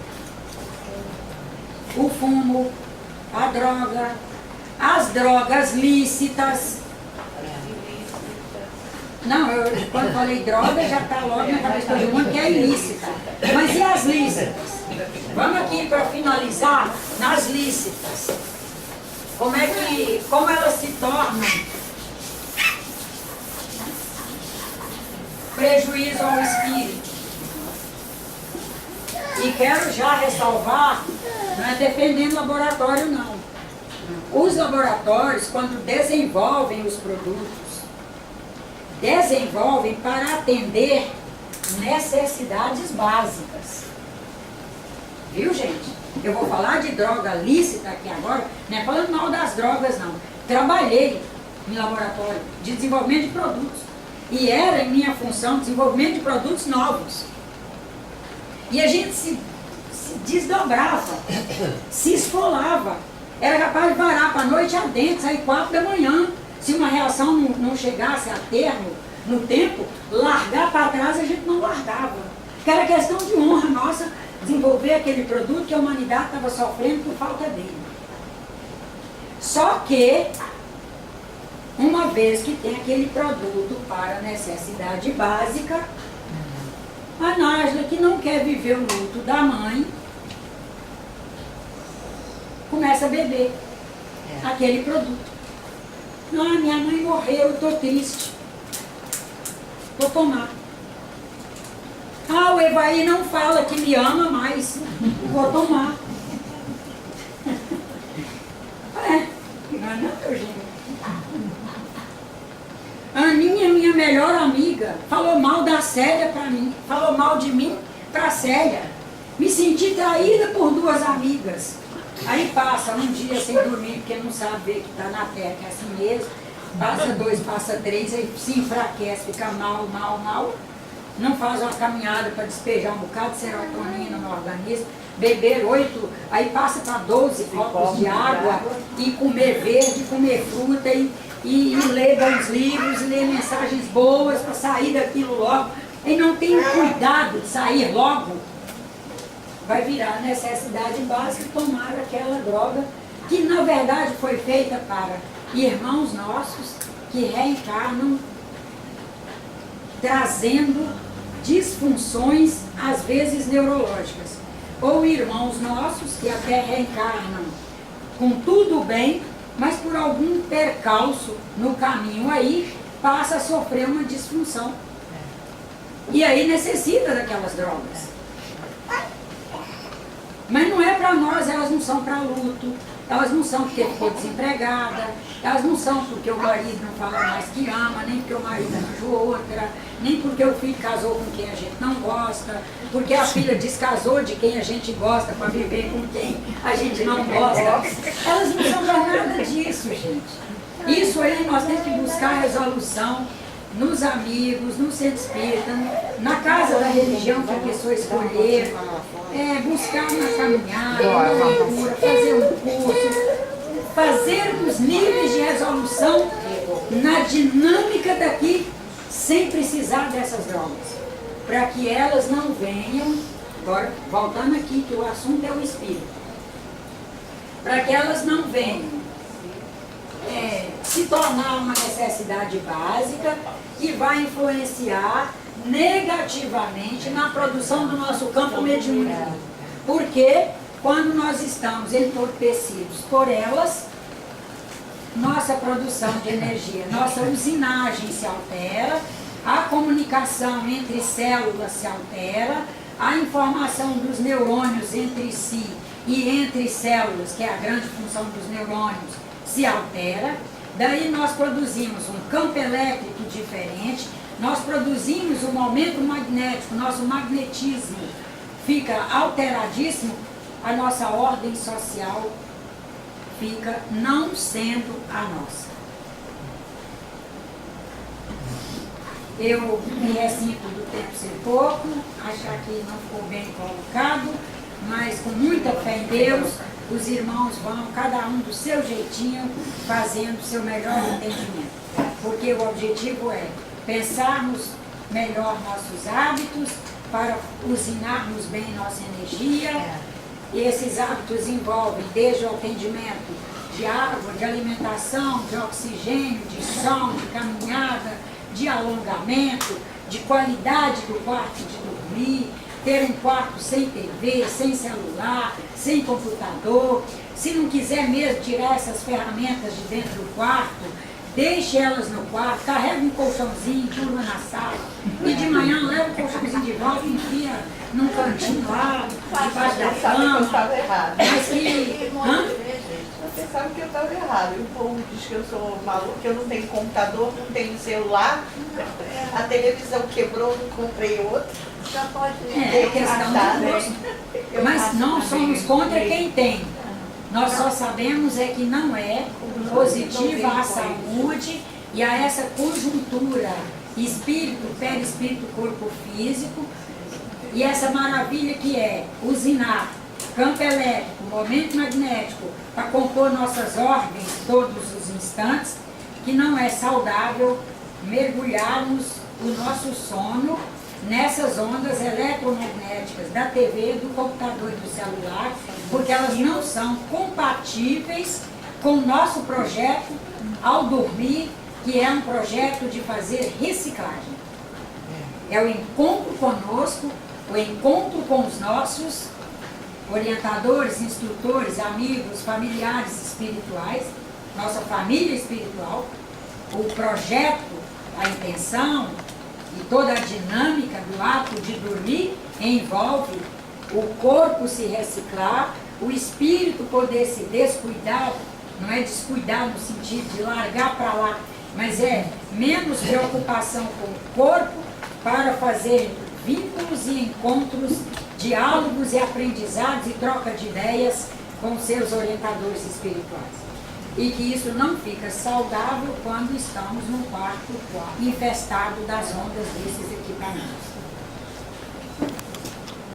O fumo, a droga, as drogas lícitas. Não, quando falei droga, já está logo na cabeça de todo mundo que é ilícita. Mas e as lícitas? Vamos aqui para finalizar nas lícitas. Como elas se tornam prejuízo ao espírito. E quero já ressalvar, não é defendendo laboratório não. Os laboratórios, quando desenvolvem os produtos, desenvolvem para atender necessidades básicas. Viu, gente? Eu vou falar de droga lícita aqui agora, não é falando mal das drogas não. Trabalhei em laboratório de desenvolvimento de produtos. E era em minha função desenvolvimento de produtos novos. E a gente se desdobrava, se esfolava. Era capaz de varar para a noite adentro, sair 4 da manhã. Se uma reação não chegasse a termo no tempo, largar para trás a gente não largava. Porque era questão de honra nossa desenvolver aquele produto que a humanidade estava sofrendo por falta dele. Só que, uma vez que tem aquele produto para necessidade básica, a Nájila, que não quer viver o luto da mãe, começa a beber aquele produto. Ah, minha mãe morreu, eu estou triste. Vou tomar. Ah, o Evaí não fala que me ama mais. Vou tomar. Não é não, Eugênio? Aninha, minha melhor amiga, falou mal da Célia para mim. Falou mal de mim para a Célia. Me senti traída por 2 amigas. Aí passa um dia sem dormir, porque não sabe ver que está na terra, que é assim mesmo. Passa 2, passa 3, aí se enfraquece, fica mal. Não faz uma caminhada para despejar um bocado de serotonina no organismo. Beber 8, aí passa para 12 copos de água. E comer verde, comer fruta e ler bons livros, e ler mensagens boas para sair daquilo logo. E não tem cuidado de sair logo. Vai virar necessidade básica tomar aquela droga que na verdade foi feita para irmãos nossos que reencarnam trazendo disfunções às vezes neurológicas, ou irmãos nossos que até reencarnam com tudo bem, mas por algum percalço no caminho aí, passa a sofrer uma disfunção. E aí necessita daquelas drogas. Mas não é para nós, elas não são para luto, elas não são porque ficou desempregada, elas não são porque o marido não fala mais que ama, nem porque o marido arranjou outra, nem porque o filho casou com quem a gente não gosta, porque a filha descasou de quem a gente gosta para viver com quem a gente não gosta. Elas não são para nada disso, gente. Isso aí nós temos que buscar resolução nos amigos, no centro espírita, na casa da religião que a pessoa escolher, buscar uma caminhada, uma leitura, fazer um curso, fazer os níveis de resolução na dinâmica daqui, sem precisar dessas drogas, para que elas não venham, agora voltando aqui que o assunto é o espírito, para que elas não venham se tornar uma necessidade básica que vai influenciar negativamente na produção do nosso campo mediúnico. Porque quando nós estamos entorpecidos por elas, nossa produção de energia, nossa usinagem se altera, a comunicação entre células se altera, a informação dos neurônios entre si e entre células, que é a grande função dos neurônios, se altera. Daí nós produzimos um campo elétrico diferente, nós produzimos um momento magnético, nosso magnetismo fica alteradíssimo, a nossa ordem social fica não sendo a nossa. Eu me ressinto do tempo ser pouco, achar que não ficou bem colocado, mas com muita fé em Deus, os irmãos vão, cada um do seu jeitinho, fazendo o seu melhor entendimento. Porque o objetivo é pensarmos melhor nossos hábitos, para usinarmos bem nossa energia. E esses hábitos envolvem desde o atendimento de água, de alimentação, de oxigênio, de som, de caminhada, de alongamento, de qualidade do quarto de dormir, ter um quarto sem TV, sem celular, sem computador. Se não quiser mesmo tirar essas ferramentas de dentro do quarto, deixe elas no quarto, carrega um colchãozinho, durma na sala. E de manhã leva o colchãozinho de volta e enfia num cantinho lá, debaixo da cama. Eu estava errado. Mas que... Hã? Você sabe que eu estava errado. E o povo diz que eu sou maluco, que eu não tenho computador, não tenho celular, a televisão quebrou, não comprei outra. Já pode É questão de gosto. Mas não somos contra quem tem. Nós só sabemos é que não é positiva à saúde e a essa conjuntura espírito, perispírito, corpo físico, e essa maravilha que é usinar campo elétrico, momento magnético, para compor nossas órgãos todos os instantes, que não é saudável mergulharmos o nosso sono nessas ondas eletromagnéticas da TV, do computador e do celular, porque elas não são compatíveis com o nosso projeto ao dormir, que é um projeto de fazer reciclagem. É o encontro conosco, o encontro com os nossos orientadores, instrutores, amigos, familiares espirituais, nossa família espiritual, o projeto, a intenção e toda a dinâmica do ato de dormir envolve o corpo se reciclar, o espírito poder se descuidar, não é descuidar no sentido de largar para lá, mas é menos preocupação com o corpo para fazer vínculos e encontros, diálogos e aprendizados e troca de ideias com seus orientadores espirituais. E que isso não fica saudável quando estamos num quarto infestado das ondas desses equipamentos.